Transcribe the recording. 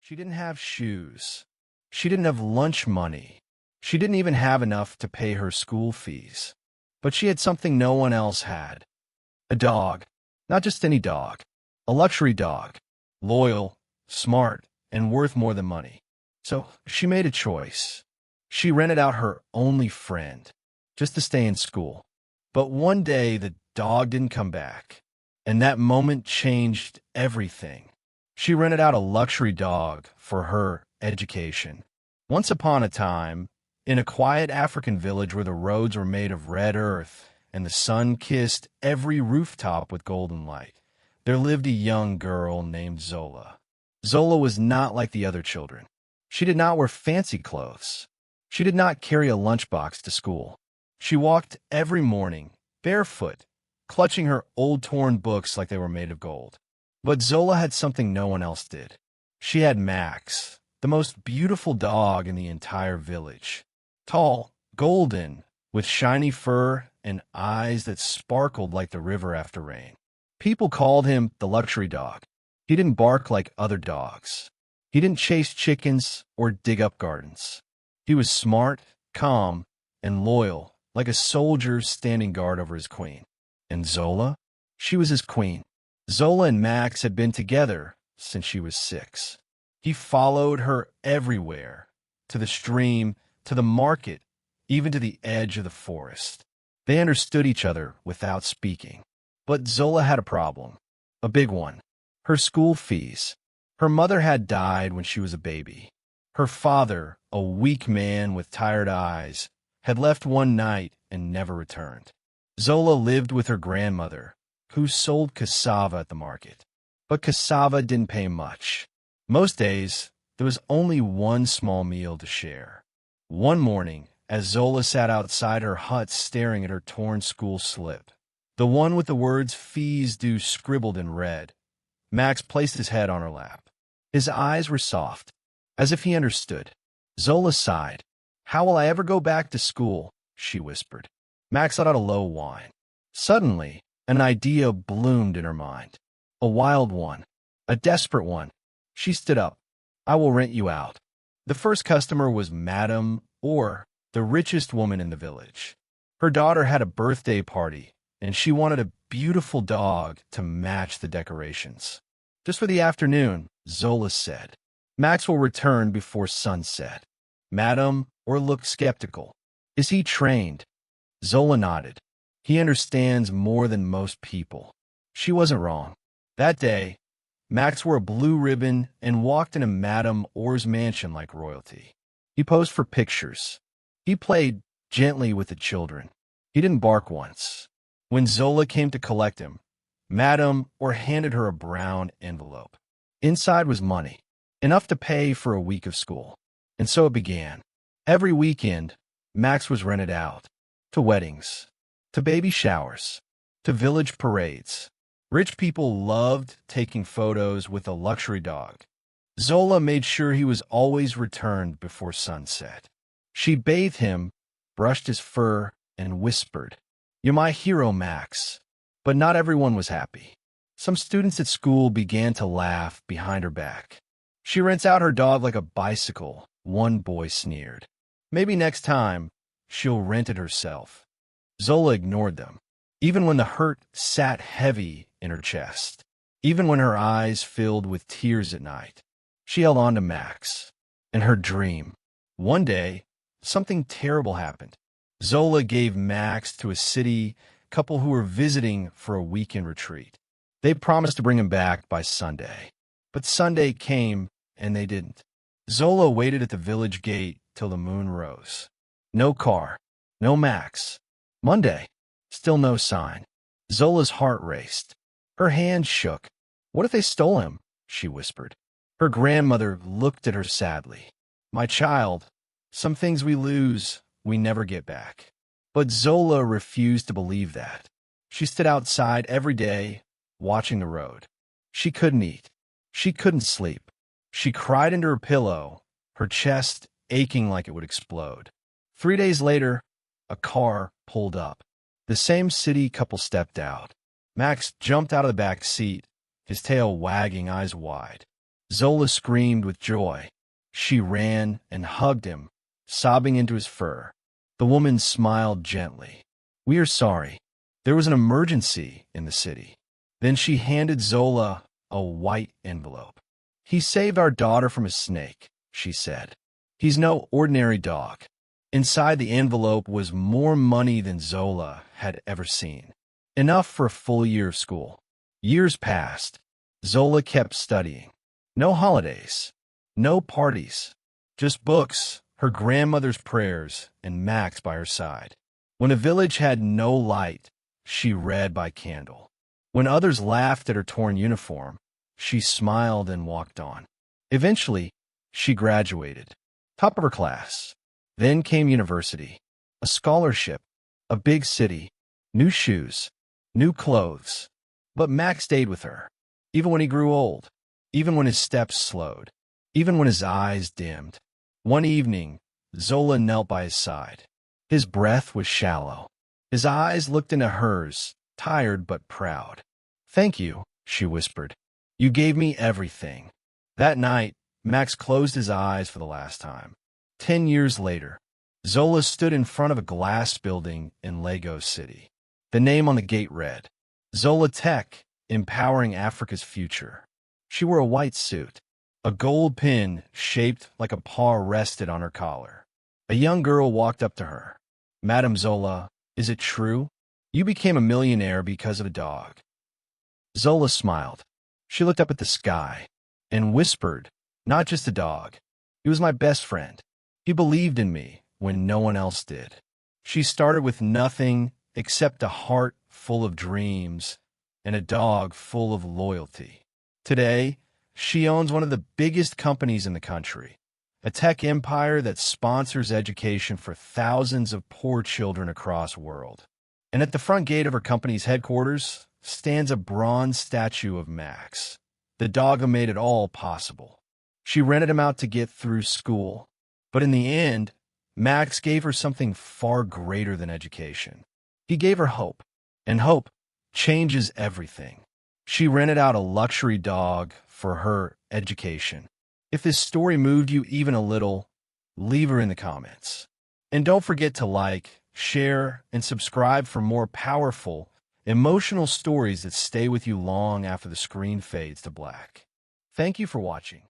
She didn't have shoes. She didn't have lunch money. She didn't even have enough to pay her school fees. But she had something no one else had. A dog. Not just any dog. A luxury dog. Loyal, smart, and worth more than money. So she made a choice. She rented out her only friend just to stay in school. But one day the dog didn't come back. And that moment changed everything. She rented out a luxury dog for her education. Once upon a time, in a quiet African village where the roads were made of red earth and the sun kissed every rooftop with golden light, there lived a young girl named Zola. Zola was not like the other children. She did not wear fancy clothes. She did not carry a lunchbox to school. She walked every morning, barefoot, clutching her old torn books like they were made of gold. But Zola had something no one else did. She had Max, the most beautiful dog in the entire village. Tall, golden, with shiny fur and eyes that sparkled like the river after rain. People called him the luxury dog. He didn't bark like other dogs. He didn't chase chickens or dig up gardens. He was smart, calm, and loyal, like a soldier standing guard over his queen. And Zola? She was his queen. Zola and Max had been together since she was 6. He followed her everywhere, to the stream, to the market, even to the edge of the forest. They understood each other without speaking. But Zola had a problem, a big one. Her school fees. Her mother had died when she was a baby. Her father, a weak man with tired eyes, had left one night and never returned. Zola lived with her grandmother, who sold cassava at the market. But cassava didn't pay much. Most days, there was only one small meal to share. One morning, as Zola sat outside her hut staring at her torn school slip, the one with the words "fees due" scribbled in red, Max placed his head on her lap. His eyes were soft, as if he understood. Zola sighed. "How will I ever go back to school?" she whispered. Max let out a low whine. Suddenly, an idea bloomed in her mind. A wild one. A desperate one. She stood up. "I will rent you out." The first customer was Madame, or the richest woman in the village. Her daughter had a birthday party, and she wanted a beautiful dog to match the decorations. "Just for the afternoon," Zola said. "Max will return before sunset." Madame, or looked skeptical. "Is he trained?" Zola nodded. "He understands more than most people." She wasn't wrong. That day, Max wore a blue ribbon and walked into Madame Orr's mansion like royalty. He posed for pictures. He played gently with the children. He didn't bark once. When Zola came to collect him, Madame Orr handed her a brown envelope. Inside was money, enough to pay for a week of school. And so it began. Every weekend, Max was rented out. To weddings, to baby showers, to village parades. Rich people loved taking photos with a luxury dog. Zola made sure he was always returned before sunset. She bathed him, brushed his fur, and whispered, "You're my hero, Max." But not everyone was happy. Some students at school began to laugh behind her back. "She rents out her dog like a bicycle," one boy sneered. "Maybe next time, she'll rent it herself." Zola ignored them, even when the hurt sat heavy in her chest, even when her eyes filled with tears at night. She held on to Max and her dream. One day, something terrible happened. Zola gave Max to a city couple who were visiting for a weekend retreat. They promised to bring him back by Sunday. But Sunday came, and they didn't. Zola waited at the village gate till the moon rose. No car, no Max. Monday, still no sign. Zola's heart raced. Her hands shook. "What if they stole him?" she whispered. Her grandmother looked at her sadly. "My child, some things we lose, we never get back." But Zola refused to believe that. She stood outside every day, watching the road. She couldn't eat. She couldn't sleep. She cried into her pillow, her chest aching like it would explode. 3 days later, a car pulled up. The same city couple stepped out. Max jumped out of the back seat, his tail wagging, eyes wide. Zola screamed with joy. She ran and hugged him, sobbing into his fur. The woman smiled gently. "We are sorry. There was an emergency in the city." Then she handed Zola a white envelope. "He saved our daughter from a snake," she said. "He's no ordinary dog." Inside the envelope was more money than Zola had ever seen. Enough for a full year of school. Years passed. Zola kept studying. No holidays. No parties. Just books, her grandmother's prayers, and Max by her side. When a village had no light, she read by candle. When others laughed at her torn uniform, she smiled and walked on. Eventually, she graduated. Top of her class. Then came university. A scholarship. A big city. New shoes. New clothes. But Max stayed with her. Even when he grew old. Even when his steps slowed. Even when his eyes dimmed. One evening, Zola knelt by his side. His breath was shallow. His eyes looked into hers, tired but proud. "Thank you," she whispered. "You gave me everything." That night, Max closed his eyes for the last time. 10 years later, Zola stood in front of a glass building in Lagos City. The name on the gate read, Zola Tech, Empowering Africa's Future. She wore a white suit. A gold pin shaped like a paw rested on her collar. A young girl walked up to her. "Madam Zola, is it true? You became a millionaire because of a dog." Zola smiled. She looked up at the sky and whispered, "Not just a dog. He was my best friend. He believed in me when no one else did." She started with nothing except a heart full of dreams and a dog full of loyalty. Today, she owns one of the biggest companies in the country, a tech empire that sponsors education for thousands of poor children across the world. And at the front gate of her company's headquarters stands a bronze statue of Max, the dog who made it all possible. She rented him out to get through school, but in the end, Max gave her something far greater than education. He gave her hope, and hope changes everything. She rented out a luxury dog for her education. If this story moved you even a little, leave her in the comments. And don't forget to like, share, and subscribe for more powerful, emotional stories that stay with you long after the screen fades to black. Thank you for watching.